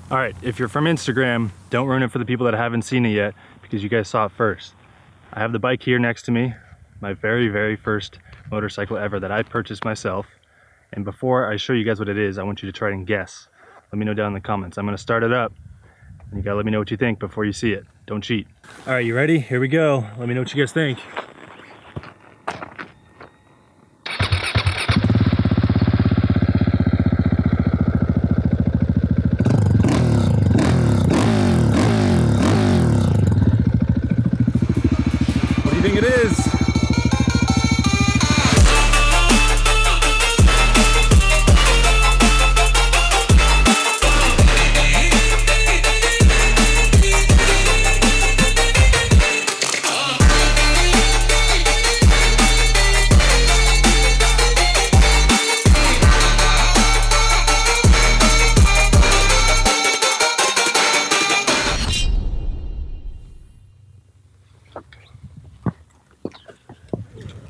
All right, if you're from Instagram, don't ruin it for the people that haven't seen it yet because you guys saw it first. I have the bike here next to me, my very first motorcycle ever that I purchased myself. And before I show you guys what it is, I want you to try and guess. Let me know down in the comments. I'm gonna start it up and you gotta let me know what you think before you see it. Don't cheat. All right, you ready? Here we go. Let me know what you guys think. What do you think it is?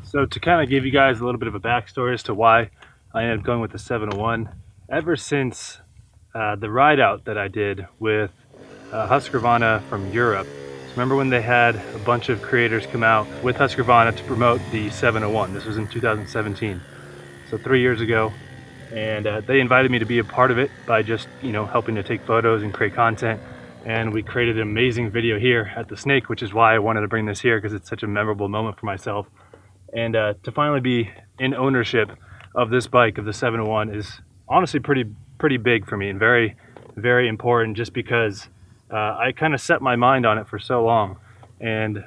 So to kind of give you guys a little bit of a backstory as to why I ended up going with the 701, ever since the ride out that I did with Husqvarna from Europe. So remember when they had a bunch of creators come out with Husqvarna to promote the 701? This was in 2017, so 3 years ago. And they invited me to be a part of it by just, helping to take photos and create content. And we created an amazing video here at the Snake, which is why I wanted to bring this here because it's such a memorable moment for myself. And to finally be in ownership of this bike, of the 701, is honestly pretty big for me and very important, just because I kind of set my mind on it for so long. And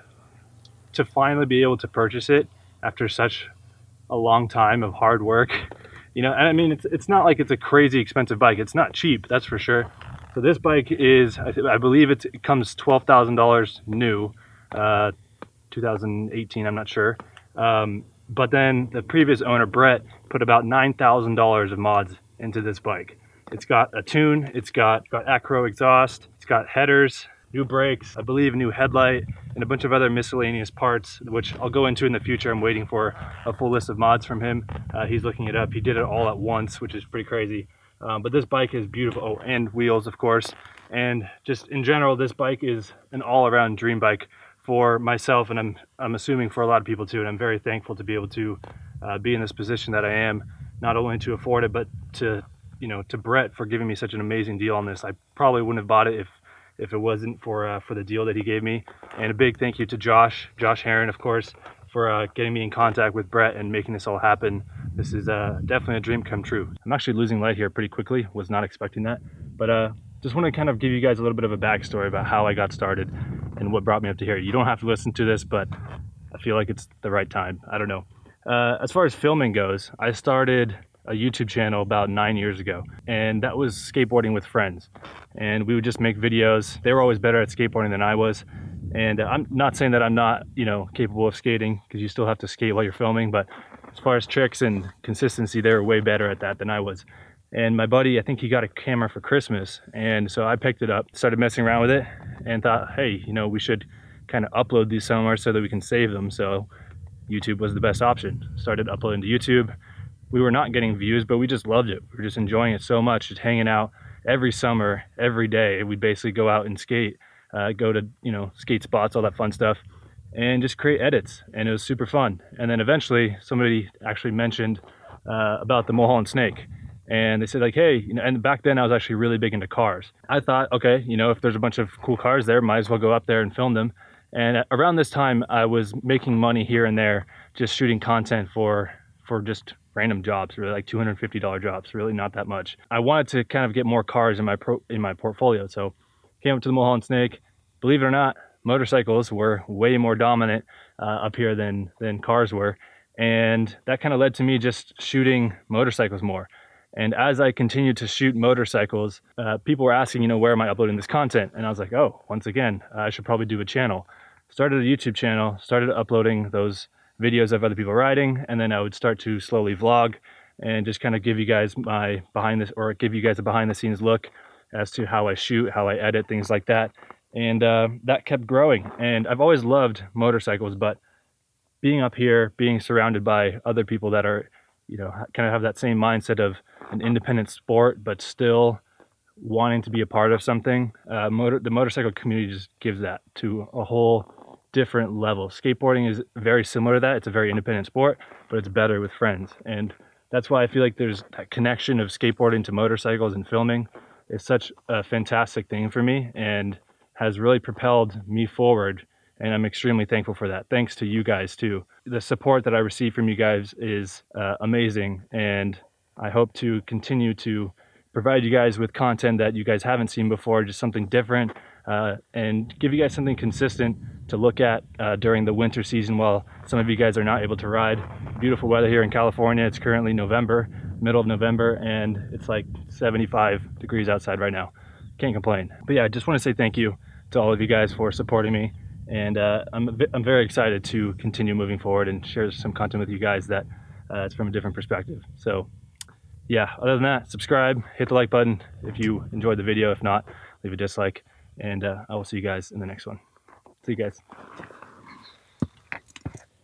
to finally be able to purchase it after such a long time of hard work, and I mean, it's not like it's a crazy expensive bike. It's not cheap, that's for sure. So this bike is, I believe it comes $12,000 new, 2018, I'm not sure. But then the previous owner, Brett, put about $9,000 of mods into this bike. It's got a tune, it's got acro exhaust, it's got headers, new brakes, I believe a new headlight, and a bunch of other miscellaneous parts, which I'll go into in the future. I'm waiting for a full list of mods from him. He's looking it up. He did it all at once, which is pretty crazy. But this bike is beautiful. Oh, and wheels, of course. And just in general, this bike is an all-around dream bike for myself, and I'm assuming for a lot of people too. And I'm very thankful to be able to be in this position that I am, not only to afford it, but to Brett for giving me such an amazing deal on this. I probably wouldn't have bought it if it wasn't for the deal that he gave me. And a big thank you to Josh Heron, of course, for getting me in contact with Brett and making this all happen. This is definitely a dream come true. I'm actually losing light here pretty quickly. Was not expecting that, but just want to kind of give you guys a little bit of a backstory about how I got started and what brought me up to here. You don't have to listen to this, but I feel like it's the right time. I don't know. As far as filming goes, I started a YouTube channel about 9 years ago, and that was skateboarding with friends. And we would just make videos. They were always better at skateboarding than I was. And I'm not saying that I'm not, capable of skating, because you still have to skate while you're filming, but as far as tricks and consistency, they were way better at that than I was. And my buddy, I think he got a camera for Christmas, and so I picked it up, started messing around with it, and thought, hey, we should kind of upload these somewhere so that we can save them. So YouTube was the best option. Started uploading to YouTube. We were not getting views, but we just loved it. We were just enjoying it so much, just hanging out every summer, every day. We'd basically go out and skate, go to, skate spots, all that fun stuff, and just create edits. And it was super fun. And then eventually somebody actually mentioned about the Mulholland Snake. And they said like, hey, and back then I was actually really big into cars. I thought, okay, if there's a bunch of cool cars there, might as well go up there and film them. And around this time, I was making money here and there, just shooting content for just random jobs, really like $250 jobs, really not that much. I wanted to kind of get more cars in my portfolio. So came up to the Mulholland Snake. Believe it or not, motorcycles were way more dominant up here than cars were. And that kind of led to me just shooting motorcycles more. And as I continued to shoot motorcycles, people were asking, where am I uploading this content? And I was like, oh, once again, I should probably do a channel. Started a YouTube channel, started uploading those videos of other people riding, and then I would start to slowly vlog and just kind of give you guys a behind the scenes look as to how I shoot, how I edit, things like that. And that kept growing. And I've always loved motorcycles, but being up here, being surrounded by other people that are, kind of have that same mindset of an independent sport, but still wanting to be a part of something. The motorcycle community just gives that to a whole different level. Skateboarding is very similar to that. It's a very independent sport, but it's better with friends. And that's why I feel like there's that connection of skateboarding to motorcycles and filming is such a fantastic thing for me and has really propelled me forward. And I'm extremely thankful for that. Thanks to you guys too. The support that I receive from you guys is amazing. And I hope to continue to provide you guys with content that you guys haven't seen before, just something different, and give you guys something consistent to look at during the winter season while some of you guys are not able to ride. Beautiful weather here in California. It's currently November, middle of November, and it's like 75 degrees outside right now. Can't complain. But yeah, I just want to say thank you to all of you guys for supporting me, and I'm very excited to continue moving forward and share some content with you guys that it's from a different perspective. So yeah, other than that, subscribe, hit the like button if you enjoyed the video. If not, leave a dislike, and I will see you guys in the next one. See you guys.